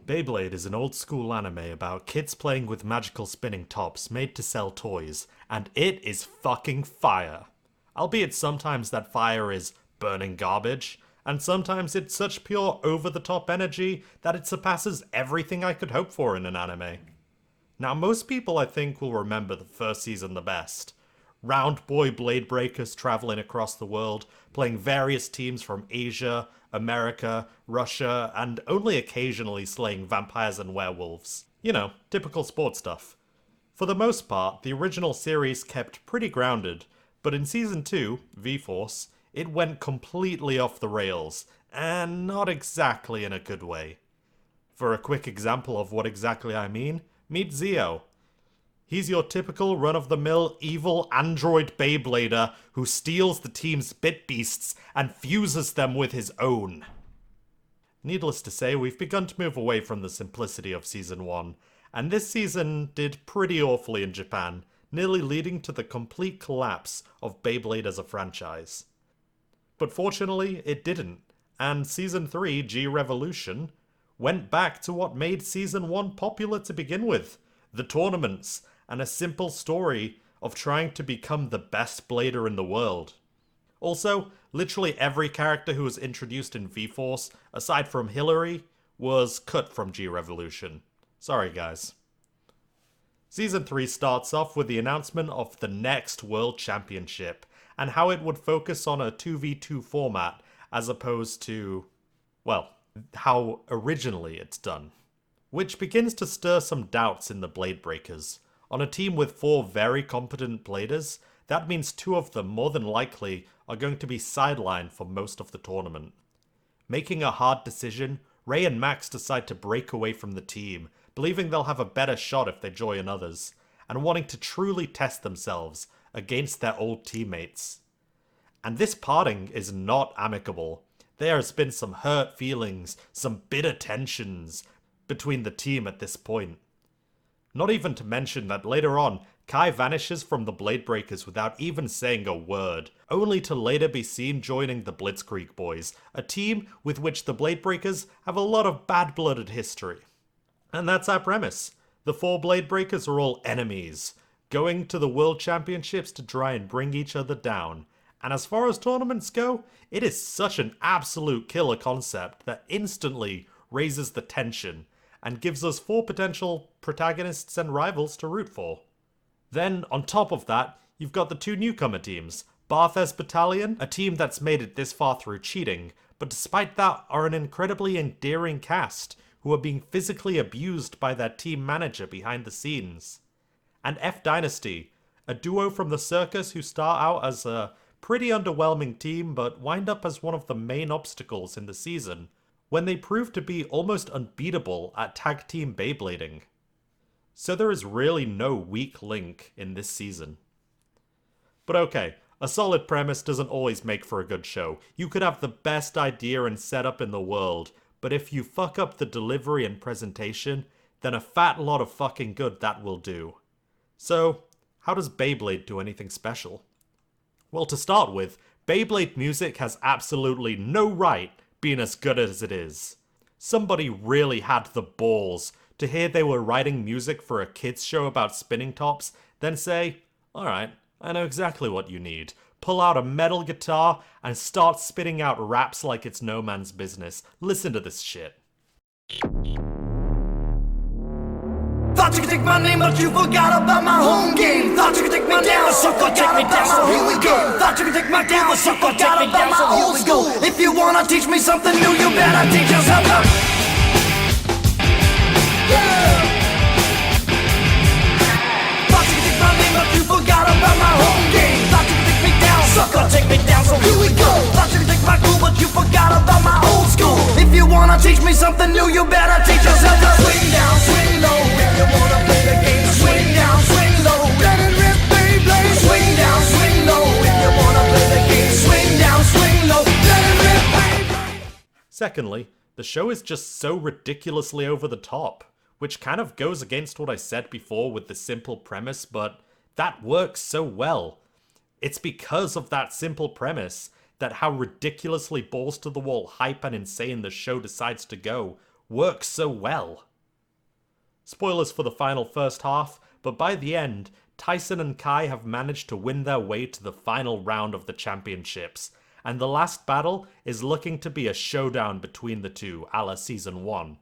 Beyblade is an old school anime about kids playing with magical spinning tops made to sell toys, and it is fucking fire. Albeit sometimes that fire is burning garbage, and sometimes it's such pure over-the-top energy that it surpasses everything I could hope for in an anime. Now, most people I think will remember the first season the best. Round boy blade breakers traveling across the world, playing various teams from Asia, America, Russia, and only occasionally slaying vampires and werewolves. You know, typical sports stuff. For the most part, the original series kept pretty grounded, but in Season 2, V-Force, it went completely off the rails, and not exactly in a good way. For a quick example of what exactly I mean, meet Zio. He's your typical run-of-the-mill evil android Beyblader who steals the team's bit beasts and fuses them with his own. Needless to say, we've begun to move away from the simplicity of Season 1, and this season did pretty awfully in Japan, nearly leading to the complete collapse of Beyblade as a franchise. But fortunately, it didn't, and Season 3, G-Revolution, went back to what made Season 1 popular to begin with, the tournaments, and a simple story of trying to become the best blader in the world. Also, literally every character who was introduced in V-Force, aside from Hillary, was cut from G-Revolution. Sorry guys. Season 3 starts off with the announcement of the next World Championship, and how it would focus on a 2v2 format, as opposed to, well, how originally it's done. Which begins to stir some doubts in the Blade Breakers. On a team with 4 very competent bladers, that means 2 of them more than likely are going to be sidelined for most of the tournament. Making a hard decision, Ray and Max decide to break away from the team, believing they'll have a better shot if they join others, and wanting to truly test themselves against their old teammates. And this parting is not amicable. There has been some hurt feelings, some bitter tensions between the team at this point. Not even to mention that later on, Kai vanishes from the Blade Breakers without even saying a word, only to later be seen joining the Blitzkrieg Boys, a team with which the Blade Breakers have a lot of bad-blooded history. And that's our premise. The 4 Blade Breakers are all enemies, going to the World Championships to try and bring each other down. And as far as tournaments go, it is such an absolute killer concept that instantly raises the tension, and gives us 4 potential protagonists and rivals to root for. Then, on top of that, you've got the 2 newcomer teams, Barthes Battalion, a team that's made it this far through cheating, but despite that are an incredibly endearing cast, who are being physically abused by their team manager behind the scenes. And F Dynasty, a duo from the circus who start out as a pretty underwhelming team, but wind up as one of the main obstacles in the season, when they prove to be almost unbeatable at tag team Beyblading. So there is really no weak link in this season. But okay, a solid premise doesn't always make for a good show. You could have the best idea and setup in the world, but if you fuck up the delivery and presentation, then a fat lot of fucking good that will do. So, how does Beyblade do anything special? Well, to start with, Beyblade music has absolutely no right being as good as it is. Somebody really had the balls to hear they were writing music for a kids show about spinning tops, then say, alright, I know exactly what you need. Pull out a metal guitar and start spitting out raps like it's no man's business. Listen to this shit. Thought you could take my name, but you forgot about my home game. Thought you could take me down, so take me down, so here we go. Thought you could take my down, but you forgot about my old school. If you wanna teach me something new, you better teach yourself up. Yeah. Thought you could take my name, but you forgot about my home game. Thought you could take me down, sucker, take me down, so here we go. Thought you could take my cool, but you forgot about my old school. If you wanna teach me something new, you better teach yourself up. Swing down, swing low. If you wanna play the game, swing down, swing low. Let it rip, Beyblade. Swing down, swing low. If you wanna play the game, swing down, swing low. Let it rip, Beyblade. Secondly, the show is just so ridiculously over the top, which kind of goes against what I said before with the simple premise, but that works so well. It's because of that simple premise that how ridiculously balls to the wall hype and insane the show decides to go works so well. Spoilers for the final first half, but by the end, Tyson and Kai have managed to win their way to the final round of the championships, and the last battle is looking to be a showdown between the two, a la Season 1.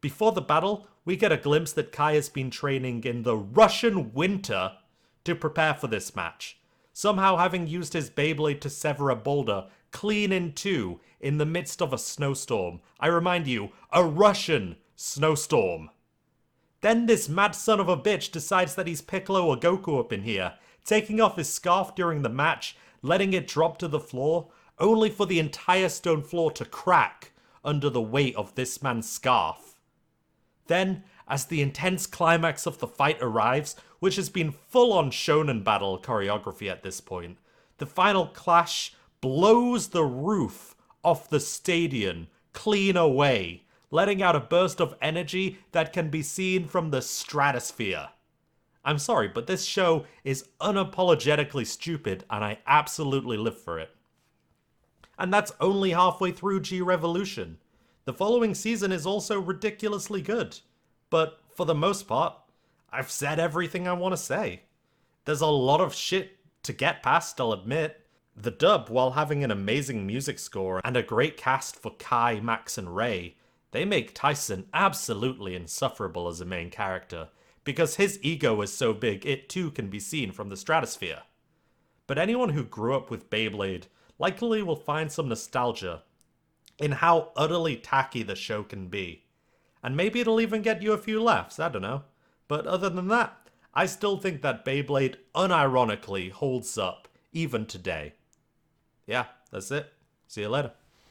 Before the battle, we get a glimpse that Kai has been training in the Russian winter to prepare for this match, somehow having used his Beyblade to sever a boulder clean in two in the midst of a snowstorm. I remind you, a Russian snowstorm. Then this mad son of a bitch decides that he's Piccolo or Goku up in here, taking off his scarf during the match, letting it drop to the floor, only for the entire stone floor to crack under the weight of this man's scarf. Then, as the intense climax of the fight arrives, which has been full-on shonen battle choreography at this point, the final clash blows the roof off the stadium clean away, letting out a burst of energy that can be seen from the stratosphere. I'm sorry, but this show is unapologetically stupid, and I absolutely live for it. And that's only halfway through G-Revolution. The following season is also ridiculously good. But for the most part, I've said everything I want to say. There's a lot of shit to get past, I'll admit. The dub, while having an amazing music score and a great cast for Kai, Max, and Ray, they make Tyson absolutely insufferable as a main character, because his ego is so big it too can be seen from the stratosphere. But anyone who grew up with Beyblade likely will find some nostalgia in how utterly tacky the show can be. And maybe it'll even get you a few laughs, I don't know. But other than that, I still think that Beyblade unironically holds up, even today. Yeah, that's it. See you later.